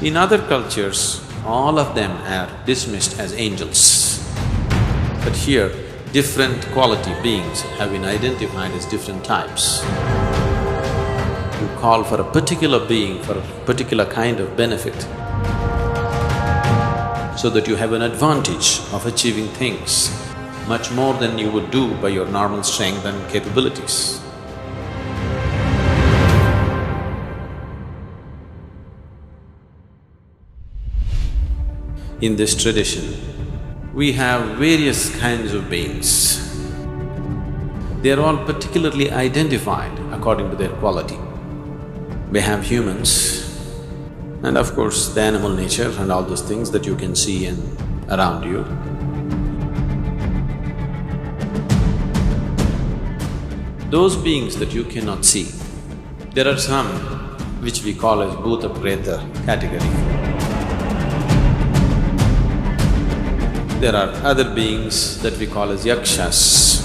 In other cultures, all of them are dismissed as angels. But here, different quality beings have been identified as different types. You call for a particular being for a particular kind of benefit, so that you have an advantage of achieving things much more than you would do by your normal strength and capabilities. In this tradition, we have various kinds of beings. They are all particularly identified according to their quality. We have humans and of course the animal nature and all those things that you can see around you. Those beings that you cannot see, there are some which we call as Bhuta Preta category. There are other beings that we call as yakshas.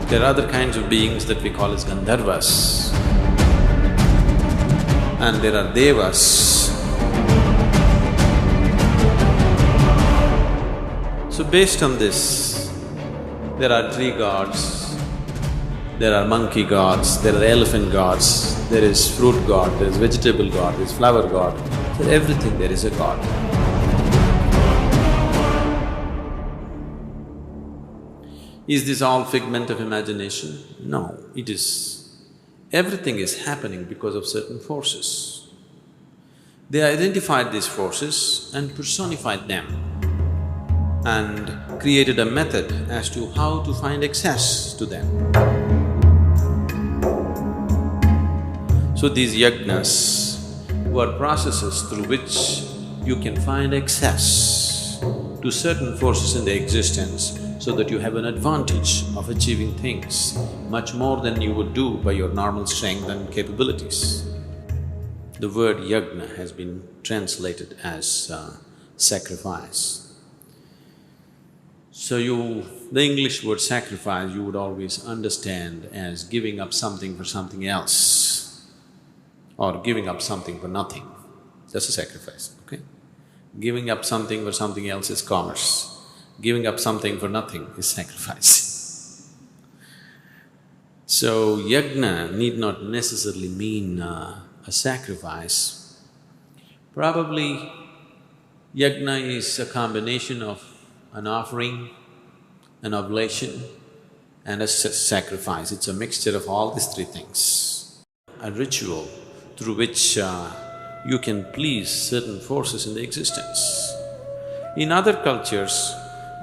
There are other kinds of beings that we call as Gandharvas. And there are devas. So based on this, there are tree gods, there are monkey gods, there are elephant gods, there is fruit god, there is vegetable god, there is flower god. For everything there is a god. Is this all figment of imagination? No, it is… everything is happening because of certain forces. They identified these forces and personified them and created a method as to how to find access to them. So these yajnas were processes through which you can find access to certain forces in the existence so that you have an advantage of achieving things much more than you would do by your normal strength and capabilities. The word yajna has been translated as sacrifice. So the English word sacrifice you would always understand as giving up something for something else, or giving up something for nothing. That's a sacrifice, okay? Giving up something for something else is commerce. Giving up something for nothing is sacrifice. So, yajna need not necessarily mean a sacrifice. Probably, yajna is a combination of an offering, an oblation and a sacrifice. It's a mixture of all these three things. A ritual through which you can please certain forces in the existence. In other cultures,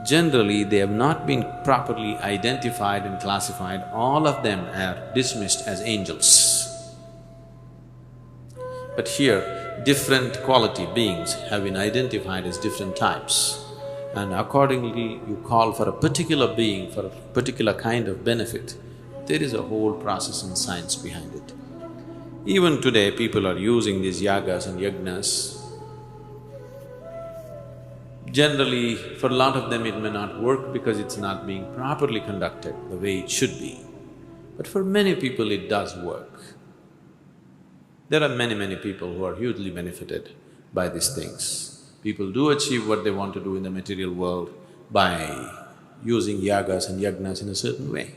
generally they have not been properly identified and classified, all of them are dismissed as angels. But here, different quality beings have been identified as different types, and accordingly you call for a particular being for a particular kind of benefit. There is a whole process and science behind it. Even today, people are using these yagas and yajnas. Generally, for a lot of them it may not work because it's not being properly conducted the way it should be. But for many people it does work. There are many people who are hugely benefited by these things. People do achieve what they want to do in the material world by using yagas and yajnas in a certain way.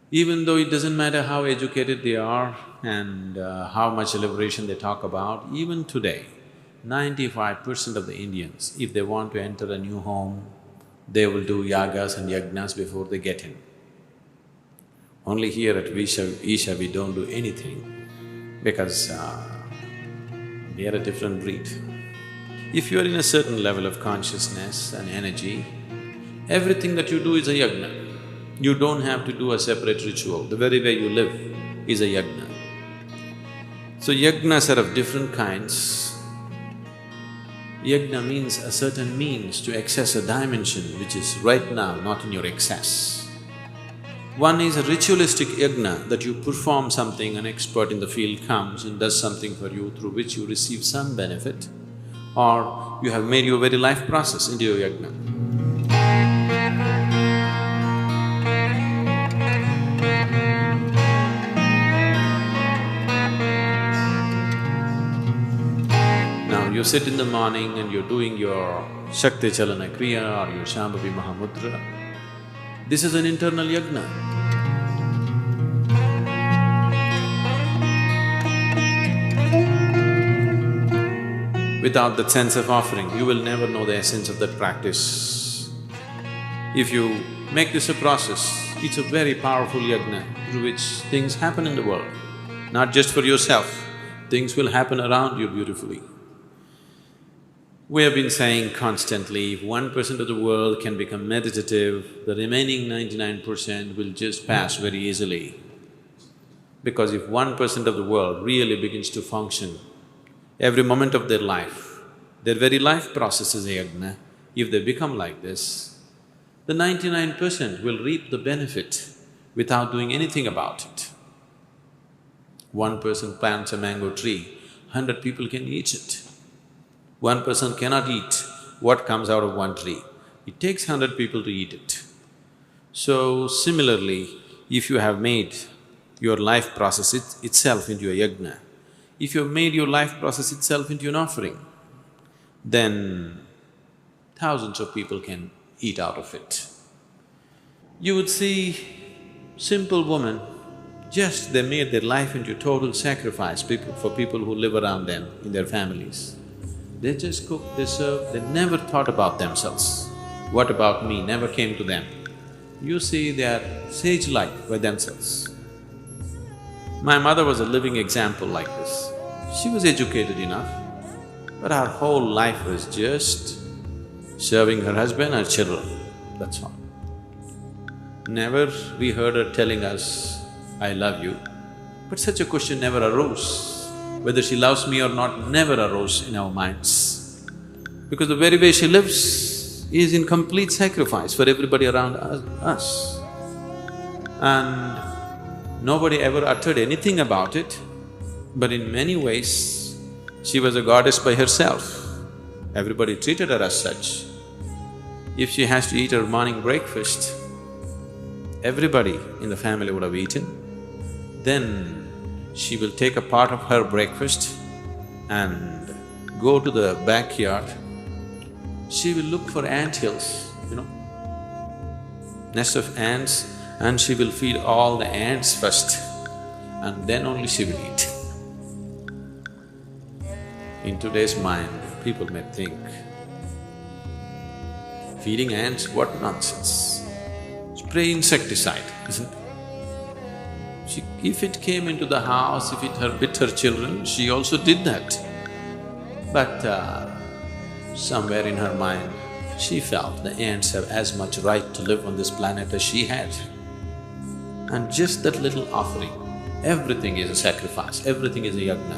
Even though it doesn't matter how educated they are and how much liberation they talk about, even today, 95% of the Indians, if they want to enter a new home, they will do yagas and yajnas before they get in. Only here at Isha we don't do anything because we are a different breed. If you are in a certain level of consciousness and energy, everything that you do is a yajna. You don't have to do a separate ritual, the very way you live is a yajna. So yajnas are of different kinds. Yajna means a certain means to access a dimension which is right now not in your access. One is a ritualistic yajna, that you perform something, an expert in the field comes and does something for you through which you receive some benefit, or you have made your very life process into your yajna. you sit in the morning and you're doing your Shakti Chalana Kriya or your Shambhavi Mahamudra, this is an internal yajna. Without that sense of offering, you will never know the essence of that practice. If you make this a process, it's a very powerful yajna through which things happen in the world. Not just for yourself, things will happen around you beautifully. We have been saying constantly, if 1% of the world can become meditative, the remaining 99% will just pass very easily. Because if 1% of the world really begins to function, every moment of their life, their very life process is a yajna, if they become like this, the 99% will reap the benefit without doing anything about it. 1 person plants a mango tree, 100 people can eat it. 1 person cannot eat what comes out of one tree. It takes 100 people to eat it. So similarly, if you have made your life process itself into a yajna, if you have made your life process itself into an offering, then thousands of people can eat out of it. You would see simple women, just they made their life into total sacrifice for people who live around them in their families. They just cook, they serve, they never thought about themselves. What about me never came to them. You see, they are sage-like by themselves. My mother was a living example like this. She was educated enough, but her whole life was just serving her husband and children, that's all. Never we heard her telling us, "I love you," but such a question never arose. Whether she loves me or not never arose in our minds. Because the very way she lives is in complete sacrifice for everybody around us. And nobody ever uttered anything about it, but in many ways, she was a goddess by herself. Everybody treated her as such. If she has to eat her morning breakfast, everybody in the family would have eaten. Then she will take a part of her breakfast and go to the backyard. She will look for anthills, nest of ants, and she will feed all the ants first, and then only she will eat. In today's mind, people may think, feeding ants, what nonsense. Spray insecticide, isn't it? If it came into the house, if it bit her children, she also did that. But somewhere in her mind, she felt the ants have as much right to live on this planet as she had. And just that little offering, everything is a sacrifice, everything is a yajna.